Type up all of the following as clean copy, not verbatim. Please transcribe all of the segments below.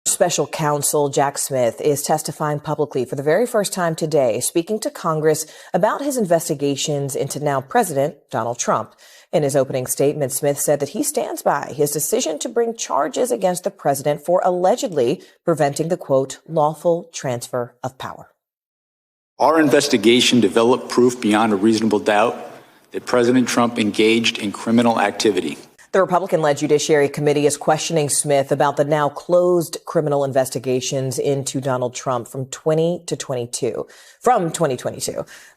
Special counsel Jack Smith is testifying publicly for the very first time today, speaking to Congress about his investigations into now President Donald Trump. In his opening statement, Smith said that he stands by his decision to bring charges against the president for allegedly preventing the, quote, lawful transfer of power. Our investigation developed proof beyond a reasonable doubt that President Trump engaged in criminal activity. The Republican-led Judiciary Committee is questioning Smith about the now closed criminal investigations into Donald Trump from 2022.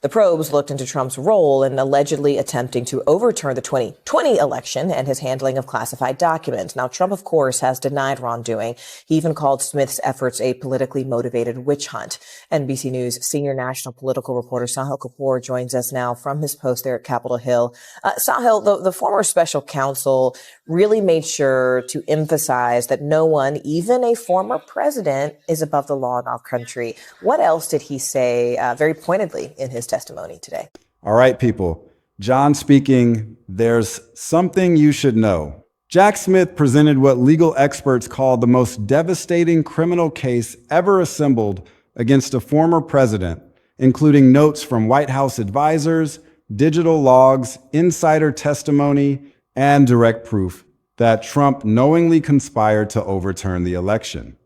The probes looked into Trump's role in allegedly attempting to overturn the 2020 election and his handling of classified documents. Now, Trump, of course, has denied wrongdoing. He even called Smith's efforts a politically motivated witch hunt. NBC News senior national political reporter Sahil Kapoor joins us now from his post there at Capitol Hill. Sahil, the former special counsel really made sure to emphasize that no one, even a former president, is above the law in our country. What else did he say very pointedly in his testimony today? All right, people. John speaking. There's something you should know. Jack Smith presented what legal experts call the most devastating criminal case ever assembled against a former president, including notes from White House advisors, digital logs, insider testimony, and direct proof that Trump knowingly conspired to overturn the election.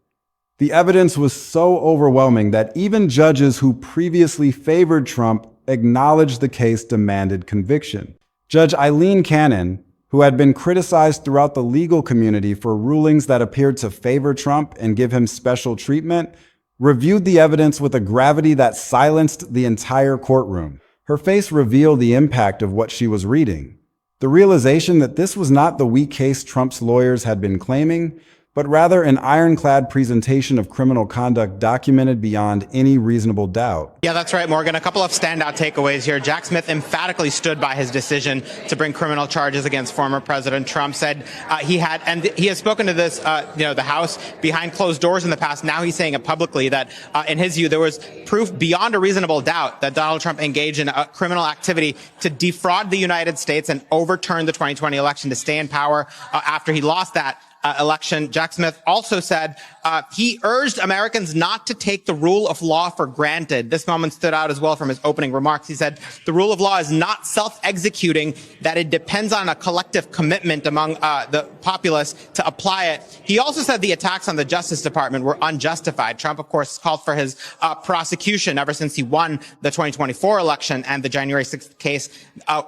The evidence was so overwhelming that even judges who previously favored Trump acknowledged the case demanded conviction. Judge Eileen Cannon, who had been criticized throughout the legal community for rulings that appeared to favor Trump and give him special treatment, reviewed the evidence with a gravity that silenced the entire courtroom. Her face revealed the impact of what she was reading. The realization that this was not the weak case Trump's lawyers had been claiming, but rather an ironclad presentation of criminal conduct documented beyond any reasonable doubt. Yeah, that's right, Morgan. A couple of standout takeaways here. Jack Smith emphatically stood by his decision to bring criminal charges against former President Trump, said he has spoken to this, the House behind closed doors in the past. Now he's saying it publicly that in his view, there was proof beyond a reasonable doubt that Donald Trump engaged in a criminal activity to defraud the United States and overturn the 2020 election to stay in power after he lost that election. Jack Smith also said he urged Americans not to take the rule of law for granted. This moment stood out as well from his opening remarks. He said the rule of law is not self-executing, that it depends on a collective commitment among the populace to apply it. He also said the attacks on the Justice Department were unjustified. Trump, of course, called for his prosecution ever since he won the 2024 election and the January 6th case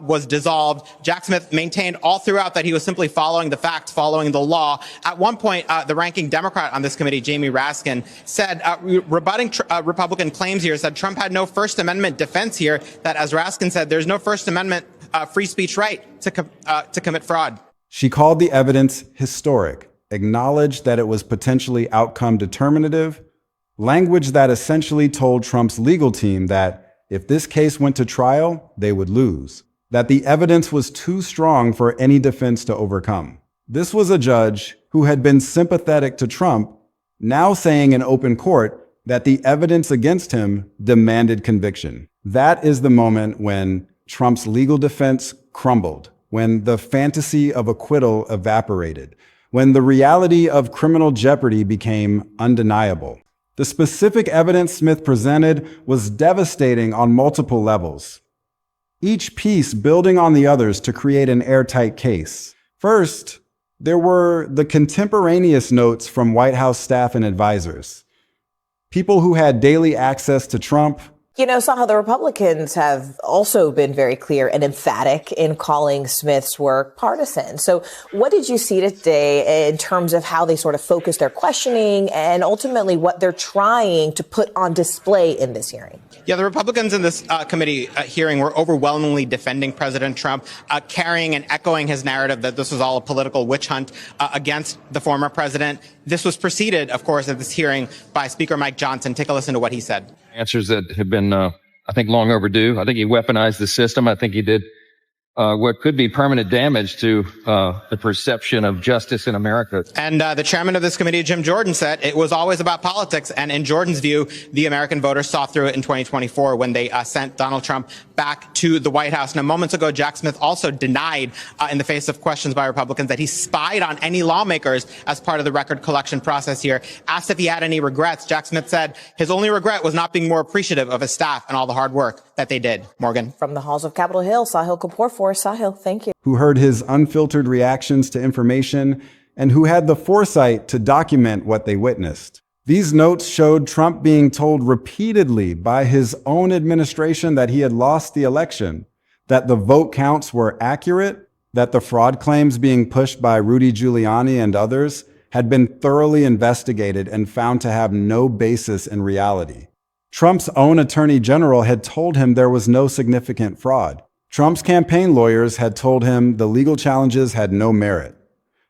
was dissolved. Jack Smith maintained all throughout that he was simply following the facts, following the law. At one point, the ranking Democrat on this committee, Jamie Raskin, said, rebutting Republican claims here, said Trump had no First Amendment defense here, that, as Raskin said, there's no First Amendment free speech right to commit fraud. She called the evidence historic, acknowledged that it was potentially outcome determinative, language that essentially told Trump's legal team that if this case went to trial, they would lose, that the evidence was too strong for any defense to overcome. This was a judge who had been sympathetic to Trump, now saying in open court that the evidence against him demanded conviction. That is the moment when Trump's legal defense crumbled, when the fantasy of acquittal evaporated, when the reality of criminal jeopardy became undeniable. The specific evidence Smith presented was devastating on multiple levels, each piece building on the others to create an airtight case. First, there were the contemporaneous notes from White House staff and advisors, people who had daily access to Trump. You know, Sahil, the Republicans have also been very clear and emphatic in calling Smith's work partisan. So what did you see today in terms of how they sort of focus their questioning and ultimately what they're trying to put on display in this hearing? Yeah, the Republicans in this committee hearing were overwhelmingly defending President Trump, carrying and echoing his narrative that this was all a political witch hunt against the former president. This was preceded, of course, at this hearing by Speaker Mike Johnson. Take a listen to what he said. Answers that have been, I think, long overdue. I think he weaponized the system. I think he did what could be permanent damage to the perception of justice in America. And the chairman of this committee, Jim Jordan, said it was always about politics. And in Jordan's view, the American voters saw through it in 2024 when they sent Donald Trump back to the White House. Now, moments ago, Jack Smith also denied, in the face of questions by Republicans, that he spied on any lawmakers as part of the record collection process here. Asked if he had any regrets, Jack Smith said his only regret was not being more appreciative of his staff and all the hard work that they did. Morgan. From the halls of Capitol Hill, Sahil Kapoor for Sahil. Thank you. Who heard his unfiltered reactions to information and who had the foresight to document what they witnessed. These notes showed Trump being told repeatedly by his own administration that he had lost the election, that the vote counts were accurate, that the fraud claims being pushed by Rudy Giuliani and others had been thoroughly investigated and found to have no basis in reality. Trump's own attorney general had told him there was no significant fraud. Trump's campaign lawyers had told him the legal challenges had no merit.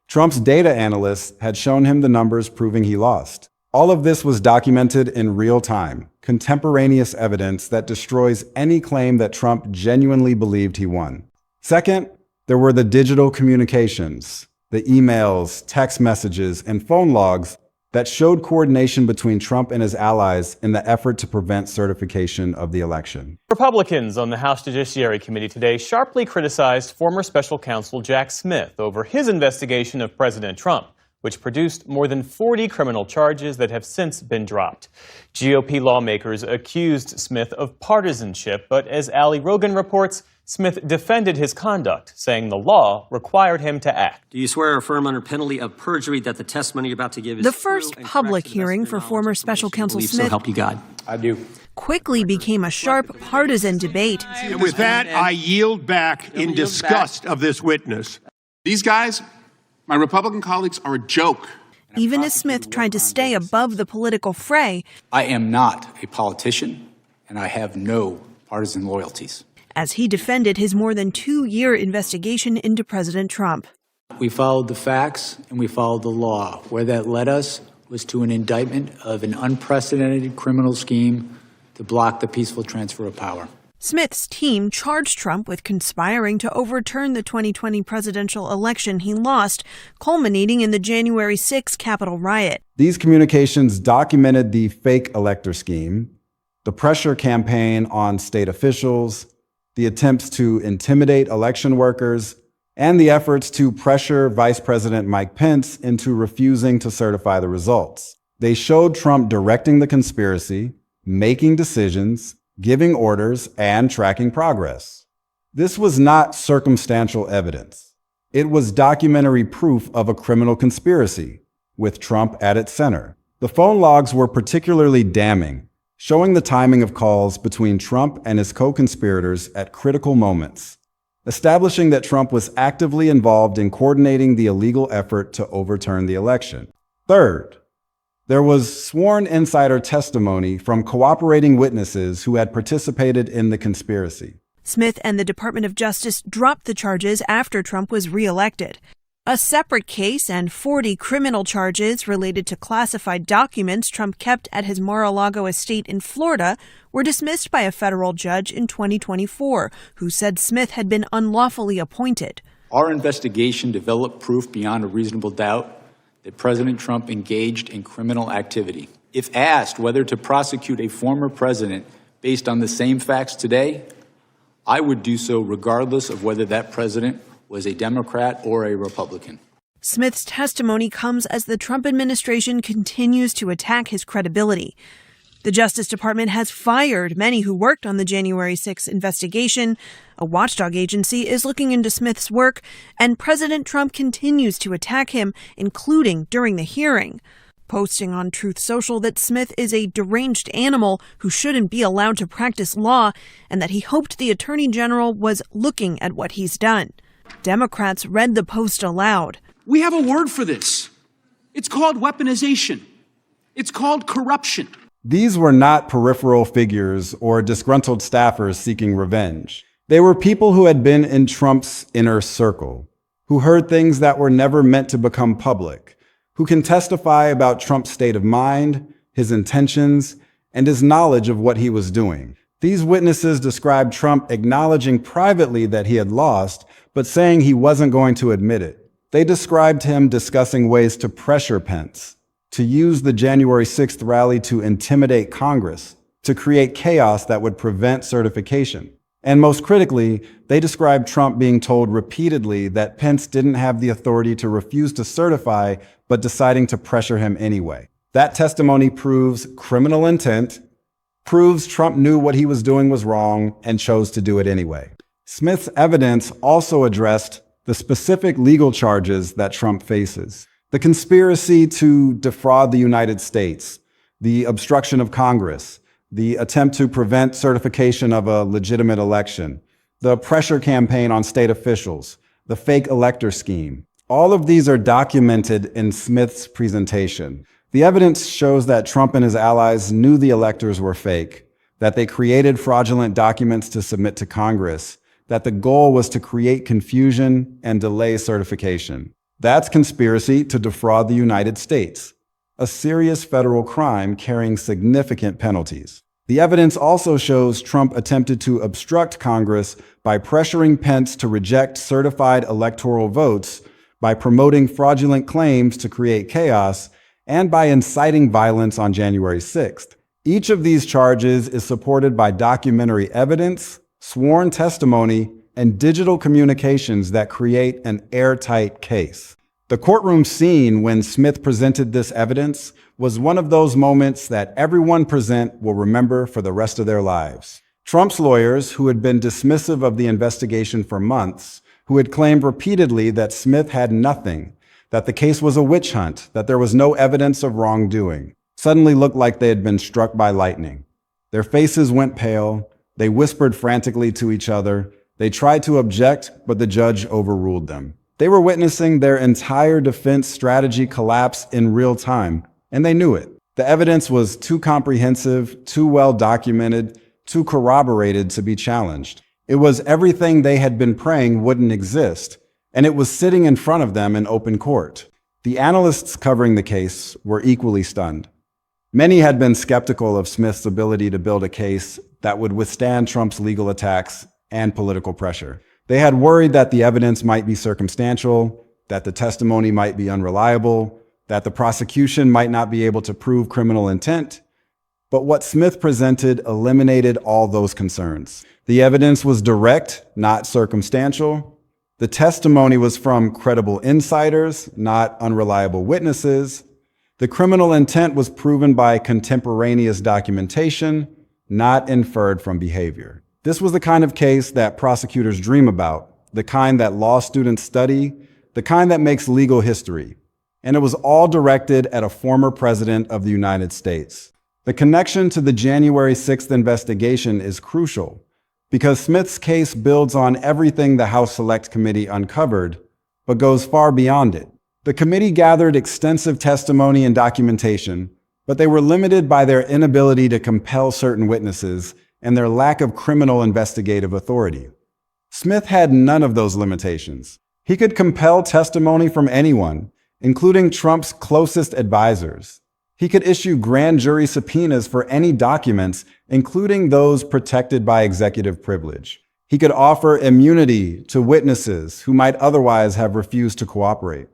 Trump's data analysts had shown him the numbers proving he lost. All of this was documented in real time, contemporaneous evidence that destroys any claim that Trump genuinely believed he won. Second, there were the digital communications, the emails, text messages, and phone logs that showed coordination between Trump and his allies in the effort to prevent certification of the election. Republicans on the House Judiciary Committee today sharply criticized former special counsel Jack Smith over his investigation of President Trump, which produced more than 40 criminal charges that have since been dropped. GOP lawmakers accused Smith of partisanship, but as Ali Rogan reports, Smith defended his conduct, saying the law required him to act. Do you swear or affirm under penalty of perjury that the testimony you're about to give is the first public hearing for former special counsel Smith? So help you God. I do. Quickly became a sharp partisan debate. And with that, I yield back in disgust of this witness. These guys, my Republican colleagues, are a joke. Even as Smith tried to stay above the political fray. I am not a politician, and I have no partisan loyalties. As he defended his more than 2-year investigation into President Trump. We followed the facts and we followed the law. Where that led us was to an indictment of an unprecedented criminal scheme to block the peaceful transfer of power. Smith's team charged Trump with conspiring to overturn the 2020 presidential election he lost, culminating in the January 6 Capitol riot. These communications documented the fake elector scheme, the pressure campaign on state officials, the attempts to intimidate election workers, and the efforts to pressure Vice President Mike Pence into refusing to certify the results. They showed Trump directing the conspiracy, making decisions, giving orders, and tracking progress. This was not circumstantial evidence. It was documentary proof of a criminal conspiracy, with Trump at its center. The phone logs were particularly damning, showing the timing of calls between Trump and his co-conspirators at critical moments, establishing that Trump was actively involved in coordinating the illegal effort to overturn the election. Third, there was sworn insider testimony from cooperating witnesses who had participated in the conspiracy. Smith and the Department of Justice dropped the charges after Trump was reelected. A separate case and 40 criminal charges related to classified documents Trump kept at his Mar-a-Lago estate in Florida were dismissed by a federal judge in 2024, who said Smith had been unlawfully appointed. Our investigation developed proof beyond a reasonable doubt that President Trump engaged in criminal activity. If asked whether to prosecute a former president based on the same facts today, I would do so regardless of whether that president was a Democrat or a Republican. Smith's testimony comes as the Trump administration continues to attack his credibility. The Justice Department has fired many who worked on the January 6 investigation. A watchdog agency is looking into Smith's work, and President Trump continues to attack him, including during the hearing, posting on Truth Social that Smith is a deranged animal who shouldn't be allowed to practice law, and that he hoped the Attorney General was looking at what he's done. Democrats read the post aloud. We have a word for this. It's called weaponization. It's called corruption. These were not peripheral figures or disgruntled staffers seeking revenge. They were people who had been in Trump's inner circle, who heard things that were never meant to become public, who can testify about Trump's state of mind, his intentions, and his knowledge of what he was doing. These witnesses described Trump acknowledging privately that he had lost, but saying he wasn't going to admit it. They described him discussing ways to pressure Pence, to use the January 6th rally to intimidate Congress, to create chaos that would prevent certification. And most critically, they described Trump being told repeatedly that Pence didn't have the authority to refuse to certify, but deciding to pressure him anyway. That testimony proves criminal intent, proves Trump knew what he was doing was wrong and chose to do it anyway. Smith's evidence also addressed the specific legal charges that Trump faces. The conspiracy to defraud the United States, the obstruction of Congress, the attempt to prevent certification of a legitimate election, the pressure campaign on state officials, the fake elector scheme. All of these are documented in Smith's presentation. The evidence shows that Trump and his allies knew the electors were fake, that they created fraudulent documents to submit to Congress, that the goal was to create confusion and delay certification. That's conspiracy to defraud the United States, a serious federal crime carrying significant penalties. The evidence also shows Trump attempted to obstruct Congress by pressuring Pence to reject certified electoral votes, by promoting fraudulent claims to create chaos, and by inciting violence on January 6th. Each of these charges is supported by documentary evidence, sworn testimony, and digital communications that create an airtight case. The courtroom scene when Smith presented this evidence was one of those moments that everyone present will remember for the rest of their lives. Trump's lawyers, who had been dismissive of the investigation for months, who had claimed repeatedly that Smith had nothing, that the case was a witch hunt, that there was no evidence of wrongdoing, suddenly looked like they had been struck by lightning. Their faces went pale, they whispered frantically to each other, they tried to object, but the judge overruled them. They were witnessing their entire defense strategy collapse in real time, and they knew it. The evidence was too comprehensive, too well documented, too corroborated to be challenged. It was everything they had been praying wouldn't exist, and it was sitting in front of them in open court. The analysts covering the case were equally stunned. Many had been skeptical of Smith's ability to build a case that would withstand Trump's legal attacks and political pressure. They had worried that the evidence might be circumstantial, that the testimony might be unreliable, that the prosecution might not be able to prove criminal intent. But what Smith presented eliminated all those concerns. The evidence was direct, not circumstantial. The testimony was from credible insiders, not unreliable witnesses. The criminal intent was proven by contemporaneous documentation, not inferred from behavior. This was the kind of case that prosecutors dream about, the kind that law students study, the kind that makes legal history. And it was all directed at a former president of the United States. The connection to the January 6th investigation is crucial, because Smith's case builds on everything the House Select Committee uncovered, but goes far beyond it. The committee gathered extensive testimony and documentation, but they were limited by their inability to compel certain witnesses and their lack of criminal investigative authority. Smith had none of those limitations. He could compel testimony from anyone, including Trump's closest advisors. He could issue grand jury subpoenas for any documents, including those protected by executive privilege. He could offer immunity to witnesses who might otherwise have refused to cooperate.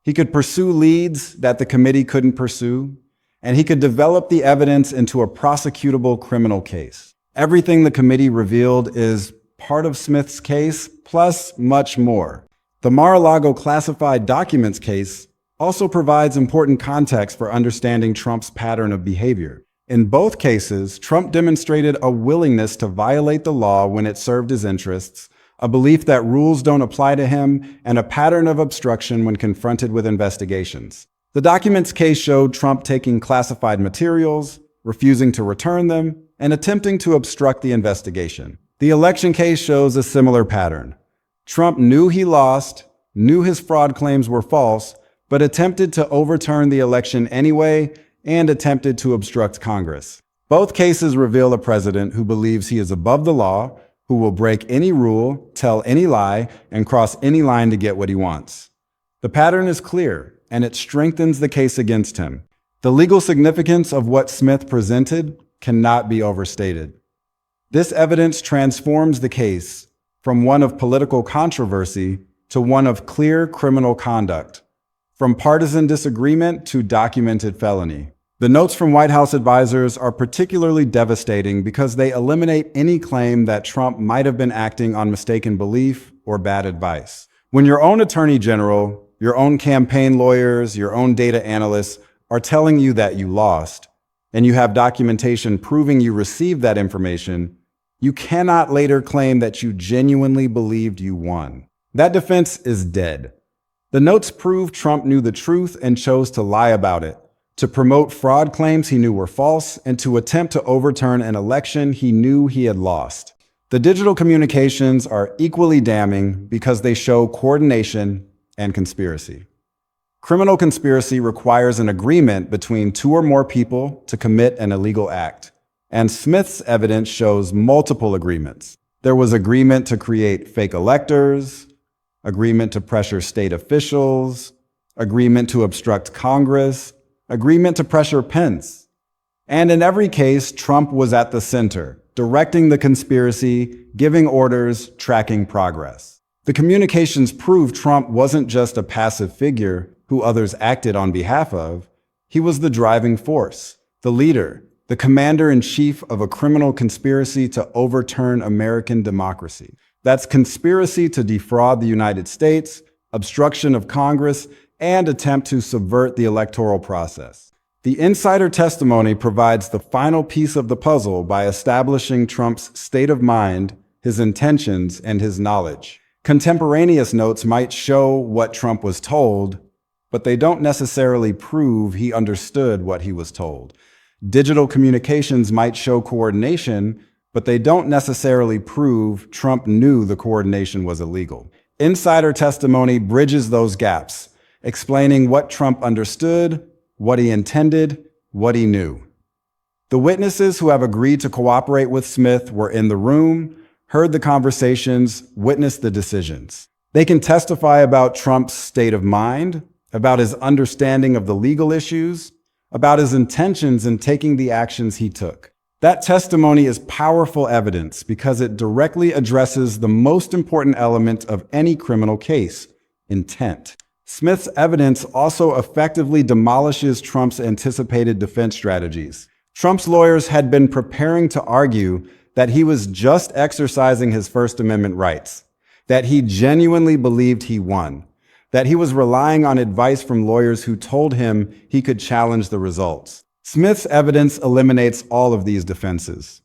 He could pursue leads that the committee couldn't pursue, and he could develop the evidence into a prosecutable criminal case. Everything the committee revealed is part of Smith's case, plus much more. The Mar-a-Lago classified documents case also provides important context for understanding Trump's pattern of behavior. In both cases, Trump demonstrated a willingness to violate the law when it served his interests, a belief that rules don't apply to him, and a pattern of obstruction when confronted with investigations. The documents case showed Trump taking classified materials, refusing to return them, and attempting to obstruct the investigation. The election case shows a similar pattern. Trump knew he lost, knew his fraud claims were false, but attempted to overturn the election anyway and attempted to obstruct Congress. Both cases reveal a president who believes he is above the law, who will break any rule, tell any lie, and cross any line to get what he wants. The pattern is clear, and it strengthens the case against him. The legal significance of what Smith presented cannot be overstated. This evidence transforms the case from one of political controversy to one of clear criminal conduct, from partisan disagreement to documented felony. The notes from White House advisors are particularly devastating because they eliminate any claim that Trump might have been acting on mistaken belief or bad advice. When your own attorney general, your own campaign lawyers, your own data analysts are telling you that you lost, and you have documentation proving you received that information, you cannot later claim that you genuinely believed you won. That defense is dead. The notes prove Trump knew the truth and chose to lie about it, to promote fraud claims he knew were false, and to attempt to overturn an election he knew he had lost. The digital communications are equally damning because they show coordination and conspiracy. Criminal conspiracy requires an agreement between two or more people to commit an illegal act, and Smith's evidence shows multiple agreements. There was agreement to create fake electors, agreement to pressure state officials, agreement to obstruct Congress, agreement to pressure Pence. And in every case, Trump was at the center, directing the conspiracy, giving orders, tracking progress. The communications prove Trump wasn't just a passive figure who others acted on behalf of. He was the driving force, the leader, the commander-in-chief of a criminal conspiracy to overturn American democracy. That's conspiracy to defraud the United States, obstruction of Congress, and attempt to subvert the electoral process. The insider testimony provides the final piece of the puzzle by establishing Trump's state of mind, his intentions, and his knowledge. Contemporaneous notes might show what Trump was told, but they don't necessarily prove he understood what he was told. Digital communications might show coordination, but they don't necessarily prove Trump knew the coordination was illegal. Insider testimony bridges those gaps, explaining what Trump understood, what he intended, what he knew. The witnesses who have agreed to cooperate with Smith were in the room, heard the conversations, witnessed the decisions. They can testify about Trump's state of mind, about his understanding of the legal issues, about his intentions in taking the actions he took. That testimony is powerful evidence because it directly addresses the most important element of any criminal case: intent. Smith's evidence also effectively demolishes Trump's anticipated defense strategies. Trump's lawyers had been preparing to argue that he was just exercising his First Amendment rights, that he genuinely believed he won, that he was relying on advice from lawyers who told him he could challenge the results. Smith's evidence eliminates all of these defenses.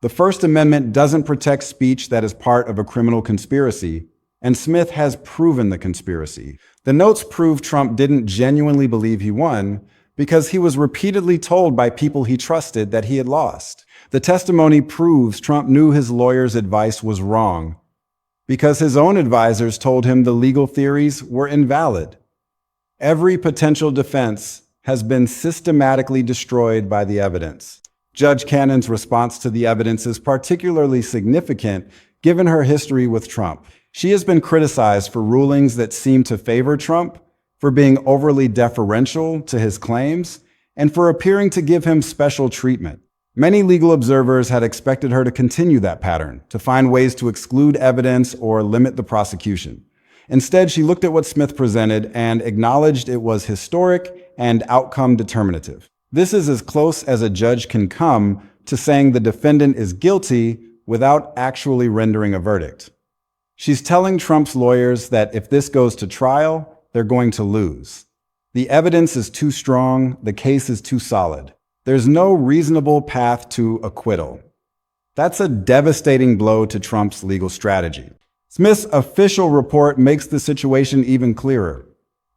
The First Amendment doesn't protect speech that is part of a criminal conspiracy, and Smith has proven the conspiracy. The notes prove Trump didn't genuinely believe he won because he was repeatedly told by people he trusted that he had lost. The testimony proves Trump knew his lawyer's advice was wrong because his own advisors told him the legal theories were invalid. Every potential defense has been systematically destroyed by the evidence. Judge Cannon's response to the evidence is particularly significant given her history with Trump. She has been criticized for rulings that seem to favor Trump, for being overly deferential to his claims, and for appearing to give him special treatment. Many legal observers had expected her to continue that pattern, to find ways to exclude evidence or limit the prosecution. Instead, she looked at what Smith presented and acknowledged it was historic and outcome determinative. This is as close as a judge can come to saying the defendant is guilty without actually rendering a verdict. She's telling Trump's lawyers that if this goes to trial, they're going to lose. The evidence is too strong, the case is too solid. There's no reasonable path to acquittal. That's a devastating blow to Trump's legal strategy. Smith's official report makes the situation even clearer.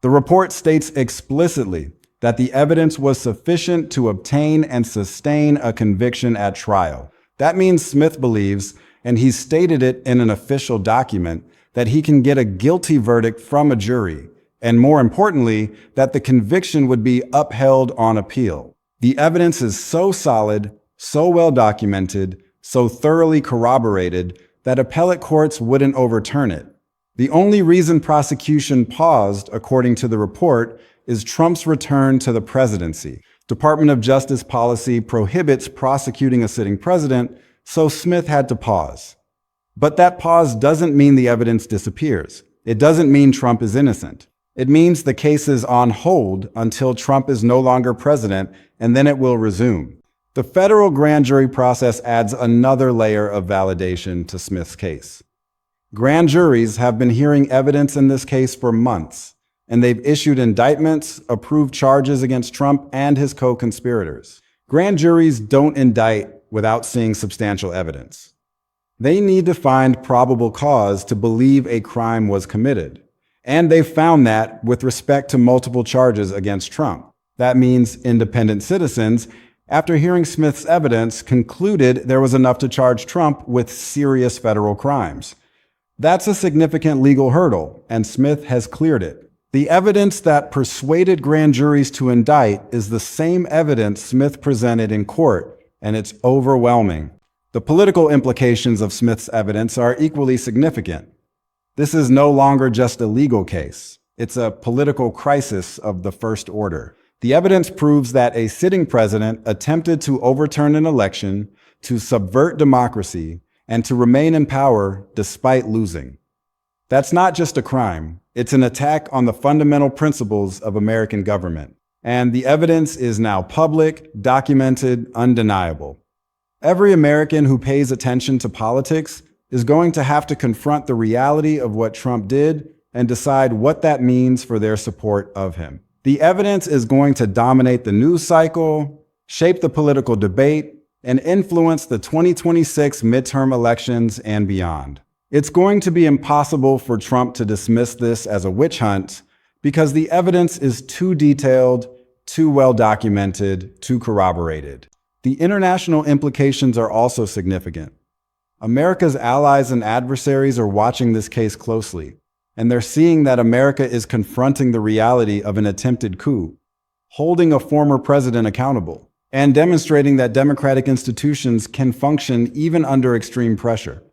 The report states explicitly that the evidence was sufficient to obtain and sustain a conviction at trial. That means Smith believes, and he's stated it in an official document, that he can get a guilty verdict from a jury, and more importantly, that the conviction would be upheld on appeal. The evidence is so solid, so well documented, so thoroughly corroborated that appellate courts wouldn't overturn it. The only reason prosecution paused, according to the report, is Trump's return to the presidency. Department of Justice policy prohibits prosecuting a sitting president So Smith had to pause. But that pause doesn't mean the evidence disappears. It doesn't mean Trump is innocent. It means the case is on hold until Trump is no longer president, and then it will resume. The federal grand jury process adds another layer of validation to Smith's case. Grand juries have been hearing evidence in this case for months, and they've issued indictments, approved charges against Trump and his co-conspirators. Grand juries don't indict without seeing substantial evidence. They need to find probable cause to believe a crime was committed. And they've found that with respect to multiple charges against Trump. That means independent citizens, after hearing Smith's evidence, concluded there was enough to charge Trump with serious federal crimes. That's a significant legal hurdle, and Smith has cleared it. The evidence that persuaded grand juries to indict is the same evidence Smith presented in court, and it's overwhelming. The political implications of Smith's evidence are equally significant. This is no longer just a legal case. It's a political crisis of the first order. The evidence proves that a sitting president attempted to overturn an election, to subvert democracy, and to remain in power despite losing. That's not just a crime. It's an attack on the fundamental principles of American government. And the evidence is now public, documented, undeniable. Every American who pays attention to politics is going to have to confront the reality of what Trump did and decide what that means for their support of him. The evidence is going to dominate the news cycle, shape the political debate, and influence the 2026 midterm elections and beyond. It's going to be impossible for Trump to dismiss this as a witch hunt because the evidence is too detailed, too well documented, too corroborated. The international implications are also significant. America's allies and adversaries are watching this case closely, and they're seeing that America is confronting the reality of an attempted coup, holding a former president accountable, and demonstrating that democratic institutions can function even under extreme pressure.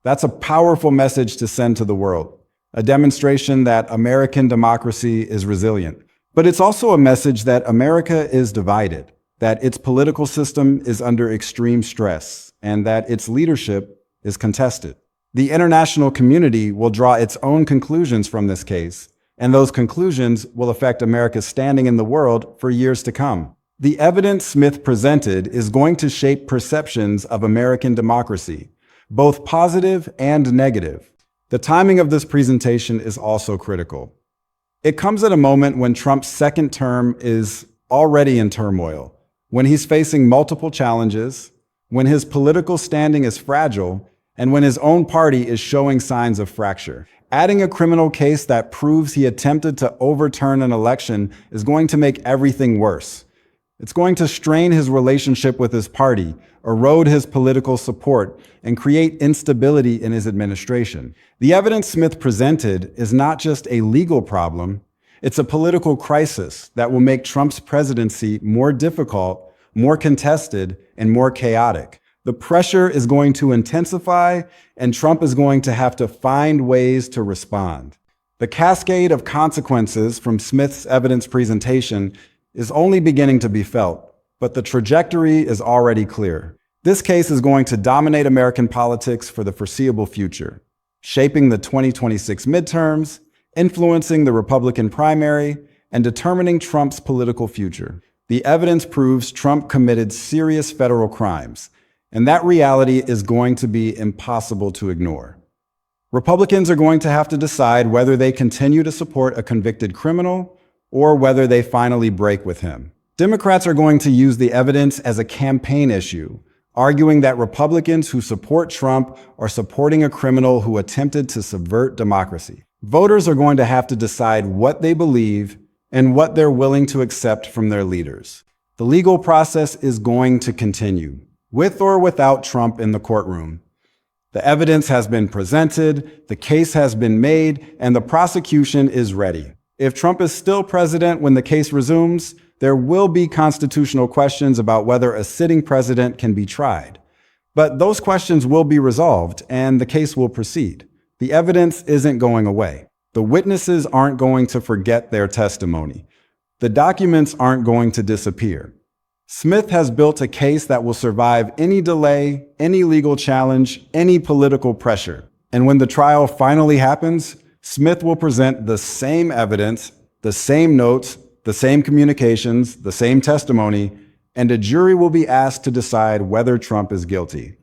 That's a powerful message to send to the world, a demonstration that American democracy is resilient. But it's also a message that America is divided, that its political system is under extreme stress, and that its leadership is contested. The international community will draw its own conclusions from this case, and those conclusions will affect America's standing in the world for years to come. The evidence Smith presented is going to shape perceptions of American democracy, both positive and negative. The timing of this presentation is also critical. It comes at a moment when Trump's second term is already in turmoil, when he's facing multiple challenges, when his political standing is fragile, and when his own party is showing signs of fracture. Adding a criminal case that proves he attempted to overturn an election is going to make everything worse. It's going to strain his relationship with his party, erode his political support, and create instability in his administration. The evidence Smith presented is not just a legal problem, it's a political crisis that will make Trump's presidency more difficult, more contested, and more chaotic. The pressure is going to intensify, and Trump is going to have to find ways to respond. The cascade of consequences from Smith's evidence presentation is only beginning to be felt, but the trajectory is already clear. This case is going to dominate American politics for the foreseeable future, shaping the 2026 midterms, influencing the Republican primary, and determining Trump's political future. The evidence proves Trump committed serious federal crimes, and that reality is going to be impossible to ignore. Republicans are going to have to decide whether they continue to support a convicted criminal or whether they finally break with him. Democrats are going to use the evidence as a campaign issue, arguing that Republicans who support Trump are supporting a criminal who attempted to subvert democracy. Voters are going to have to decide what they believe and what they're willing to accept from their leaders. The legal process is going to continue, with or without Trump in the courtroom. The evidence has been presented, the case has been made, and the prosecution is ready. If Trump is still president when the case resumes, there will be constitutional questions about whether a sitting president can be tried. But those questions will be resolved, and the case will proceed. The evidence isn't going away. The witnesses aren't going to forget their testimony. The documents aren't going to disappear. Smith has built a case that will survive any delay, any legal challenge, any political pressure. And when the trial finally happens, Smith will present the same evidence, the same notes, the same communications, the same testimony, and a jury will be asked to decide whether Trump is guilty.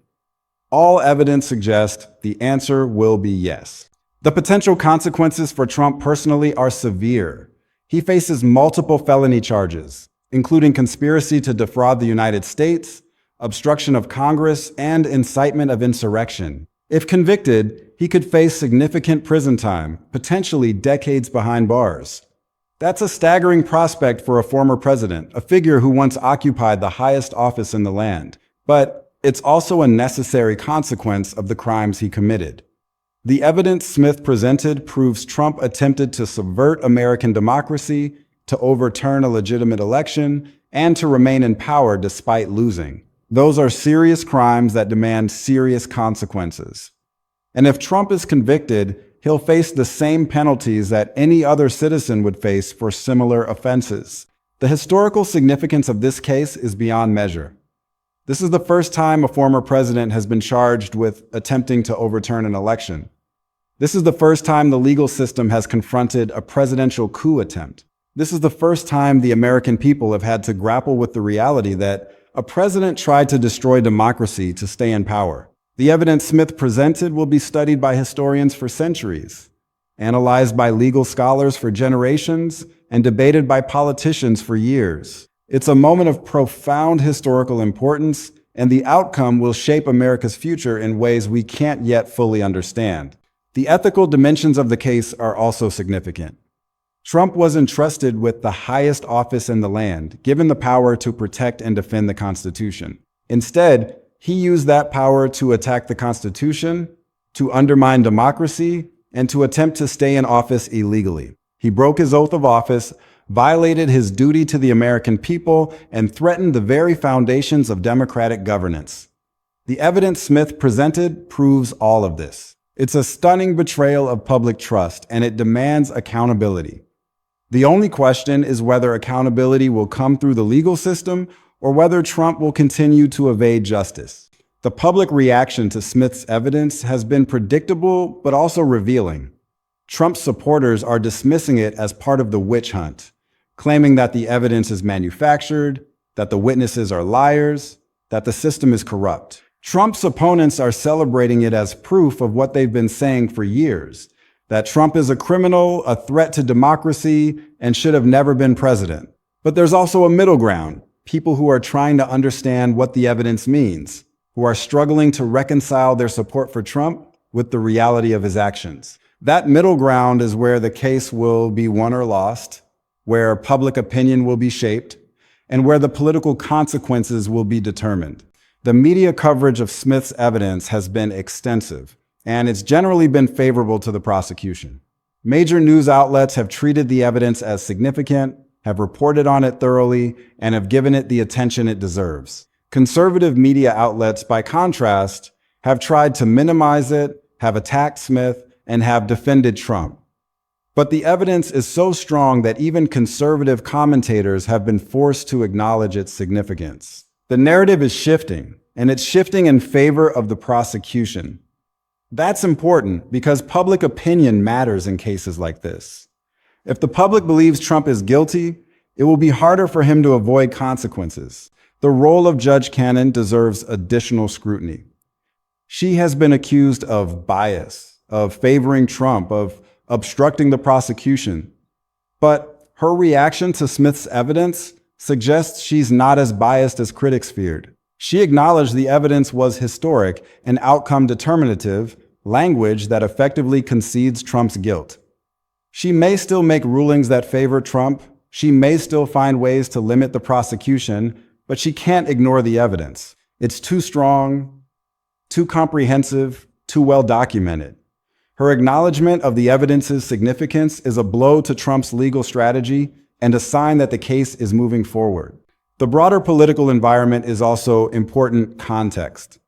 All evidence suggests the answer will be yes. The potential consequences for Trump personally are severe. He faces multiple felony charges, including conspiracy to defraud the United States, obstruction of Congress, and incitement of insurrection. If convicted, he could face significant prison time, potentially decades behind bars. That's a staggering prospect for a former president, a figure who once occupied the highest office in the land. But it's also a necessary consequence of the crimes he committed. The evidence Smith presented proves Trump attempted to subvert American democracy, to overturn a legitimate election, and to remain in power despite losing. Those are serious crimes that demand serious consequences. And if Trump is convicted, he'll face the same penalties that any other citizen would face for similar offenses. The historical significance of this case is beyond measure. This is the first time a former president has been charged with attempting to overturn an election. This is the first time the legal system has confronted a presidential coup attempt. This is the first time the American people have had to grapple with the reality that a president tried to destroy democracy to stay in power. The evidence Smith presented will be studied by historians for centuries, analyzed by legal scholars for generations, and debated by politicians for years. It's a moment of profound historical importance, and the outcome will shape America's future in ways we can't yet fully understand. The ethical dimensions of the case are also significant. Trump was entrusted with the highest office in the land, given the power to protect and defend the Constitution. Instead, he used that power to attack the Constitution, to undermine democracy, and to attempt to stay in office illegally. He broke his oath of office, violated his duty to the American people, and threatened the very foundations of democratic governance. The evidence Smith presented proves all of this. It's a stunning betrayal of public trust, and it demands accountability. The only question is whether accountability will come through the legal system or whether Trump will continue to evade justice. The public reaction to Smith's evidence has been predictable but also revealing. Trump's supporters are dismissing it as part of the witch hunt, claiming that the evidence is manufactured, that the witnesses are liars, that the system is corrupt. Trump's opponents are celebrating it as proof of what they've been saying for years, that Trump is a criminal, a threat to democracy, and should have never been president. But there's also a middle ground, people who are trying to understand what the evidence means, who are struggling to reconcile their support for Trump with the reality of his actions. That middle ground is where the case will be won or lost, where public opinion will be shaped, and where the political consequences will be determined. The media coverage of Smith's evidence has been extensive, and it's generally been favorable to the prosecution. Major news outlets have treated the evidence as significant, have reported on it thoroughly, and have given it the attention it deserves. Conservative media outlets, by contrast, have tried to minimize it, have attacked Smith, and have defended Trump. But the evidence is so strong that even conservative commentators have been forced to acknowledge its significance. The narrative is shifting, and it's shifting in favor of the prosecution. That's important because public opinion matters in cases like this. If the public believes Trump is guilty, it will be harder for him to avoid consequences. The role of Judge Cannon deserves additional scrutiny. She has been accused of bias, of favoring Trump, of obstructing the prosecution. But her reaction to Smith's evidence suggests she's not as biased as critics feared. She acknowledged the evidence was historic and outcome determinative, language that effectively concedes Trump's guilt. She may still make rulings that favor Trump. She may still find ways to limit the prosecution, but she can't ignore the evidence. It's too strong, too comprehensive, too well documented. Her acknowledgement of the evidence's significance is a blow to Trump's legal strategy and a sign that the case is moving forward. The broader political environment is also important context.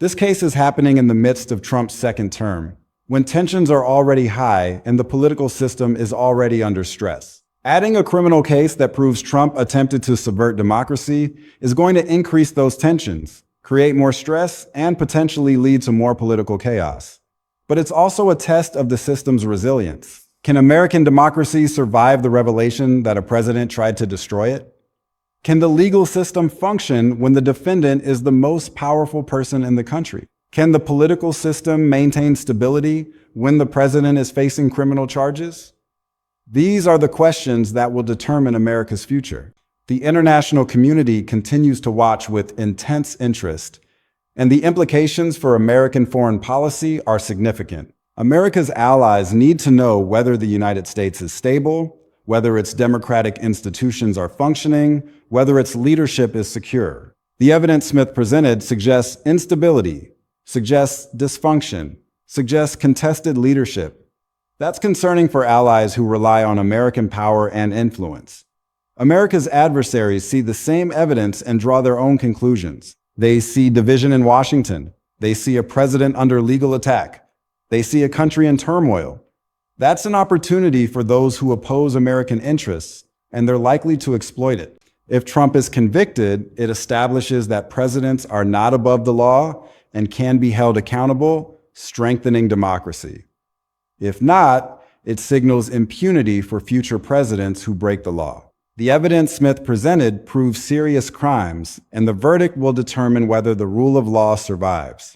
This case is happening in the midst of Trump's second term, when tensions are already high and the political system is already under stress. Adding a criminal case that proves Trump attempted to subvert democracy is going to increase those tensions, create more stress, and potentially lead to more political chaos. But it's also a test of the system's resilience. Can American democracy survive the revelation that a president tried to destroy it? Can the legal system function when the defendant is the most powerful person in the country? Can the political system maintain stability when the president is facing criminal charges? These are the questions that will determine America's future. The international community continues to watch with intense interest, and the implications for American foreign policy are significant. America's allies need to know whether the United States is stable, whether its democratic institutions are functioning, whether its leadership is secure. The evidence Smith presented suggests instability, suggests dysfunction, suggests contested leadership. That's concerning for allies who rely on American power and influence. America's adversaries see the same evidence and draw their own conclusions. They see division in Washington. They see a president under legal attack. They see a country in turmoil. That's an opportunity for those who oppose American interests, and they're likely to exploit it. If Trump is convicted, it establishes that presidents are not above the law and can be held accountable, strengthening democracy. If not, it signals impunity for future presidents who break the law. The evidence Smith presented proves serious crimes, and the verdict will determine whether the rule of law survives.